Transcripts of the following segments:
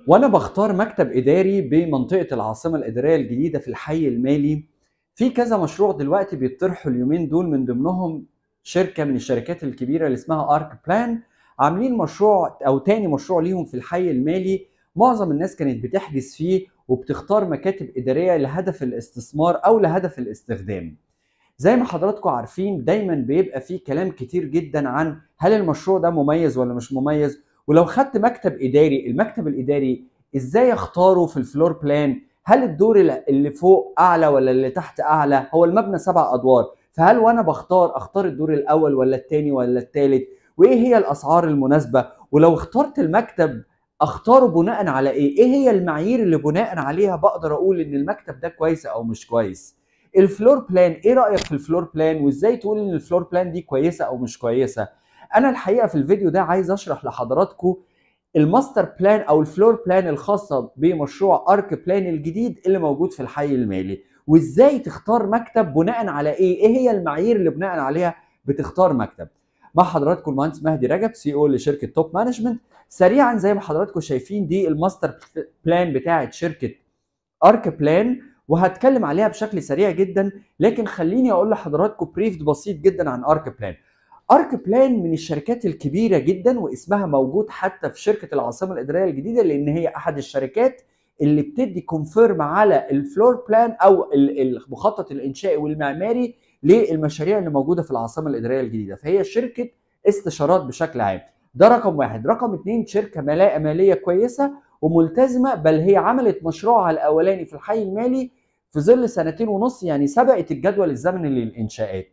وانا بختار مكتب اداري بمنطقه العاصمه الاداريه الجديده في الحي المالي. في كذا مشروع دلوقتي بيطرحوا اليومين دول، من ضمنهم شركه من الشركات الكبيره اللي اسمها ارك بلان، عاملين مشروع او تاني مشروع ليهم في الحي المالي. معظم الناس كانت بتحجز فيه وبتختار مكاتب اداريه لهدف الاستثمار او لهدف الاستخدام. زي ما حضراتكم عارفين دايما بيبقى فيه كلام كتير جدا عن هل المشروع ده مميز ولا مش مميز. ولو خدت مكتب اداري، المكتب الاداري ازاي اختاره في الفلور بلان؟ هل الدور اللي فوق اعلى ولا اللي تحت اعلى؟ هو المبنى 7 ادوار، فهل وانا اختار الدور الاول ولا الثاني ولا الثالث؟ وايه هي الاسعار المناسبه؟ ولو اخترت المكتب اختاره بناء على ايه هي المعايير اللي بناء عليها بقدر اقول ان المكتب ده كويس او مش كويس؟ الفلور بلان، ايه رايك في الفلور بلان وازاي تقول ان الفلور بلان دي كويسه او مش كويسه؟ انا الحقيقه في الفيديو ده عايز اشرح لحضراتكم الماستر بلان او الفلور بلان الخاصه بمشروع ارك بلان الجديد اللي موجود في الحي المالي، وازاي تختار مكتب بناء على ايه هي المعايير اللي بناء عليها بتختار مكتب. مع حضراتكم المهندس مهدي رجب، سي او لشركه توب مانجمنت. سريعا زي ما حضراتكم شايفين دي الماستر بلان بتاعه شركه ارك بلان، وهتكلم عليها بشكل سريع جدا، لكن خليني اقول لحضراتكم بريف بسيط جدا عن ارك بلان. ارك بلان من الشركات الكبيره جدا، واسمها موجود حتى في شركه العاصمه الاداريه الجديده، لان هي احد الشركات اللي بتدي كونفيرم على الفلور بلان او المخطط الانشائي والمعماري للمشاريع اللي موجوده في العاصمه الاداريه الجديده، فهي شركه استشارات بشكل عام. ده رقم واحد. رقم اتنين، شركه ماليه كويسه وملتزمه، بل هي عملت مشروعها الاولاني في الحي المالي في ظل 2.5 سنين، يعني سبقت الجدول الزمني للانشاءات.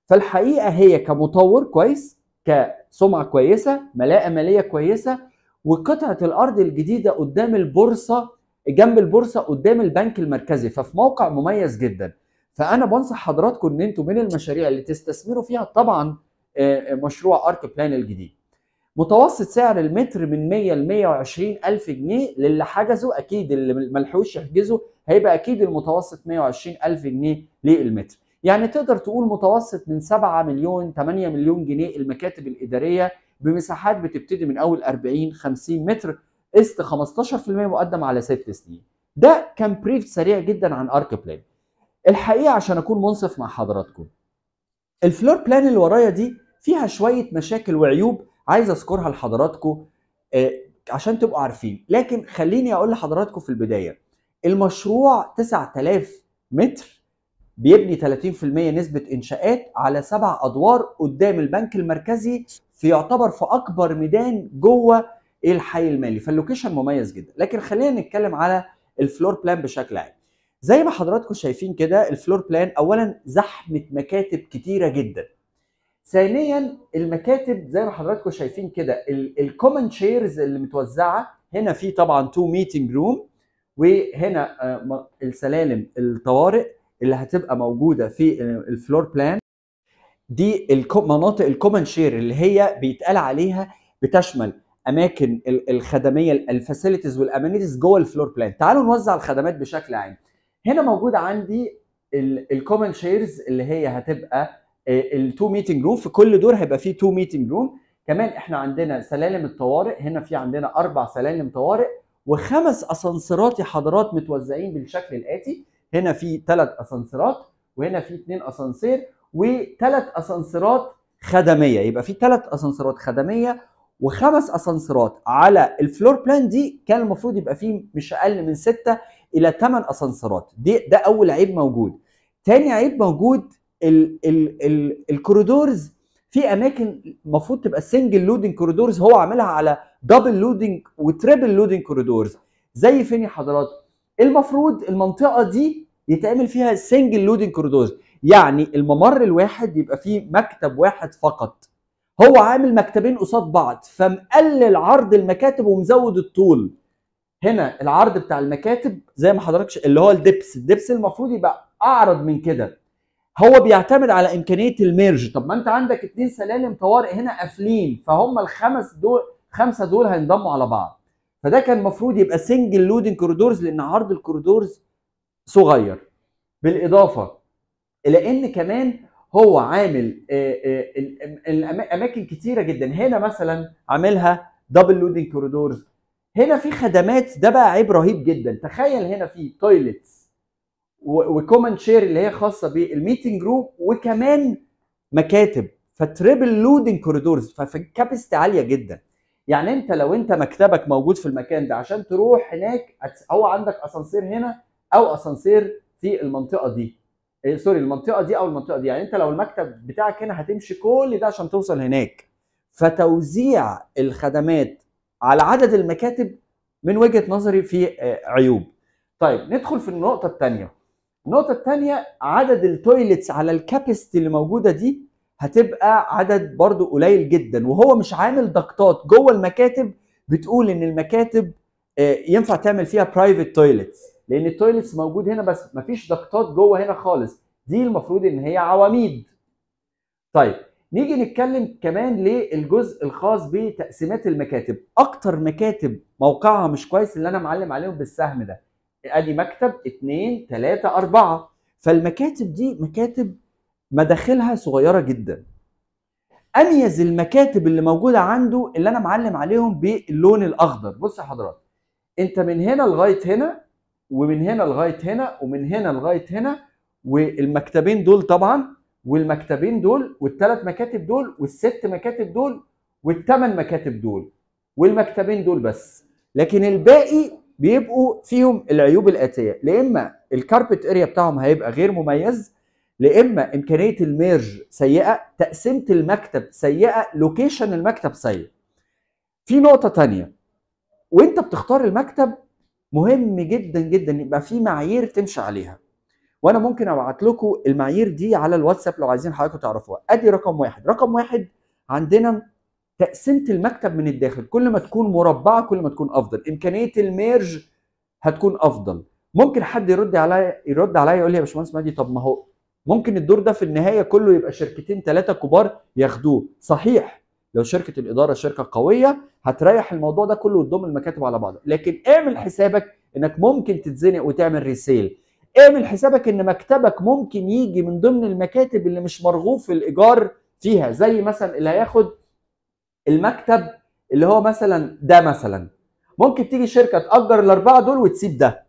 فالحقيقه هي كمطور كويس، كسمعه كويسه، ملاءه ماليه كويسه، وقطعه الارض الجديده قدام البورصه، جنب البورصه قدام البنك المركزي، ففي موقع مميز جدا. فانا بنصح حضراتكم ان انتم من المشاريع اللي تستثمروا فيها طبعا مشروع ارك بلان الجديد. متوسط سعر المتر من 100 ل 120 الف جنيه للي حجزوا، اكيد اللي ملحقوش يحجزوا هيبقى اكيد المتوسط 120 الف جنيه للمتر. يعني تقدر تقول متوسط من 7 مليون 8 مليون جنيه المكاتب الاداريه بمساحات بتبتدي من اول 40 50 متر، قسط 15% مقدم على 6 سنين. ده كان بريف سريع جدا عن ارك بلان. الحقيقه عشان اكون منصف مع حضراتكم، الفلور بلان اللي ورايا دي فيها شويه مشاكل وعيوب عايز اذكرها لحضراتكم عشان تبقوا عارفين. لكن خليني اقول لحضراتكم في البدايه، المشروع 9000 متر، بيبني 30% نسبه انشاءات على 7 ادوار قدام البنك المركزي، يعتبر في اكبر ميدان جوه الحي المالي، فاللوكيشن مميز جدا. لكن خلينا نتكلم على الفلور بلان بشكل عام. زي ما حضراتكم شايفين كده الفلور بلان، اولا زحمه مكاتب كتيره جدا. ثانيا المكاتب زي ما حضراتكم شايفين كده الكومن شيرز اللي متوزعه، هنا في طبعا 2 ميتنج روم، وهنا السلالم الطوارئ اللي هتبقى موجوده في الفلور بلان. دي مناطق الكومن شير اللي هي بيتقال عليها بتشمل اماكن الخدميه، الفاسيلتيز والامانيتيز جوه الفلور بلان. تعالوا نوزع الخدمات بشكل عام. هنا موجود عندي الكومن شيرز اللي هي هتبقى التو ميتنج روم، في كل دور هيبقى فيه 2 ميتنج روم. كمان احنا عندنا سلالم الطوارئ، هنا في عندنا 4 سلالم طوارئ و5 اسانسيرات يا حضرات متوزعين بالشكل الاتي. هنا في 3 اسانسيرات، وهنا في 2 اسانسير، وثلاث اسانسيرات خدميه. يبقى في 3 اسانسيرات خدميه و5 اسانسيرات. على الفلور بلان دي كان المفروض يبقى فيه مش اقل من 6 الى 8 اسانسيرات. ده اول عيب موجود. تاني عيب موجود الكوريدورز. في اماكن المفروض تبقى سنجل لودنج كوريدورز، هو عاملها على دبل لودنج وتريبل لودنج كوريدورز. زي فين يا حضرات؟ المفروض المنطقه دي يتعمل فيها سنجل لودنج كوريدورز، يعني الممر الواحد يبقى فيه مكتب واحد فقط. هو عامل مكتبين قصاد بعض، فمقلل عرض المكاتب ومزود الطول. هنا العرض بتاع المكاتب زي ما حضرتك اللي هو الدبس المفروض يبقى اعرض من كده. هو بيعتمد على امكانيه الميرج. طب ما انت عندك 2 سلالم طوارئ هنا قافلين، فهم الخمسه دول هينضموا على بعض. فده كان المفروض يبقى سنجل لودنج كوريدورز، لان عرض الكوريدورز صغير. بالاضافه الى ان كمان هو عامل الاماكن كتيره جدا. هنا مثلا عاملها دبل لودنج كوريدورز، هنا في خدمات، ده بقى عيب رهيب جدا. تخيل هنا في تويلتس وكومن شير اللي هي خاصه بالميتنج روم، وكمان مكاتب، فتريبل لودنج كوريدورز، ففي الكاباسيتي عاليه جدا. يعني انت لو انت مكتبك موجود في المكان ده، عشان تروح هناك هو عندك اسانسير هنا او اسانسير في المنطقه دي، سوري المنطقه دي او المنطقه دي، يعني انت لو المكتب بتاعك هنا هتمشي كل ده عشان توصل هناك. فتوزيع الخدمات على عدد المكاتب من وجهه نظري في عيوب. طيب ندخل في النقطه الثانيه. النقطه الثانيه، عدد التويلتس على الكاباسيتي اللي موجوده دي هتبقى عدد برضو قليل جدا، وهو مش عامل ضغطات جوه المكاتب بتقول ان المكاتب ينفع تعمل فيها برايفت تويلتس، لان التويلتس موجود هنا بس مفيش ضغطات جوه هنا خالص، دي المفروض ان هي عواميد. طيب نيجي نتكلم كمان للجزء الخاص بتقسيمات المكاتب. اكتر مكاتب موقعها مش كويس اللي انا معلم عليهم بالسهم ده، ادي مكتب 2 3 4. فالمكاتب دي مكاتب مداخلها صغيره جدا. اميز المكاتب اللي موجوده عنده اللي انا معلم عليهم باللون الاخضر. بص يا حضرات، انت من هنا لغايه هنا، ومن هنا لغايه هنا، ومن هنا لغايه هنا، والمكتبين دول طبعا، والمكتبين دول، والثلاث مكاتب دول، والست مكاتب دول، والثمان مكاتب دول، والمكتبين دول بس. لكن الباقي بيبقوا فيهم العيوب الاتيه، لا اما الكاربت اريا بتاعهم هيبقى غير مميز، لا اما امكانيه الميرج سيئه، تقسيمه المكتب سيئه، لوكيشن المكتب سيء. في نقطه ثانيه، وانت بتختار المكتب مهم جدا جدا يبقى في معايير تمشي عليها، وانا ممكن ابعت لكم المعايير دي على الواتساب لو عايزين حضراتكم تعرفوها. ادي رقم واحد. رقم واحد، عندنا تقسيمه المكتب من الداخل، كل ما تكون مربعه كل ما تكون افضل، امكانيه الميرج هتكون افضل. ممكن حد يرد عليا يقول لي يا باشمهندس مهدي، طب ما هو ممكن الدور ده في النهايه كله يبقى شركتين ثلاثه كبار ياخدوه. صحيح، لو شركه الاداره شركه قويه هتريح الموضوع ده كله وتضم المكاتب على بعضها، لكن اعمل حسابك انك ممكن تتزنق وتعمل ريسيل. اعمل حسابك ان مكتبك ممكن يجي من ضمن المكاتب اللي مش مرغوب في الايجار فيها، زي مثلا اللي هياخد المكتب اللي هو مثلا ده، مثلا ممكن تيجي شركه تاجر الاربعه دول وتسيب ده،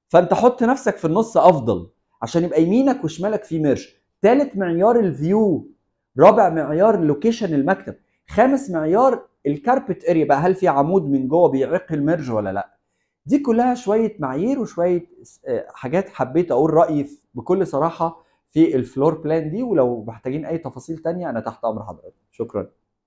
فانت حط نفسك في النص افضل عشان يبقى يمينك وشمالك في ميرج. ثالث معيار الفيو. رابع معيار لوكيشن المكتب. خامس معيار الكاربت اريا، بقى هل في عمود من جوه بيعيق الميرج ولا لا. دي كلها شويه معايير وشويه حاجات حبيت اقول رايي بكل صراحه في الفلور بلان دي، ولو محتاجين اي تفاصيل تانية انا تحت امر حضرتك. شكرا.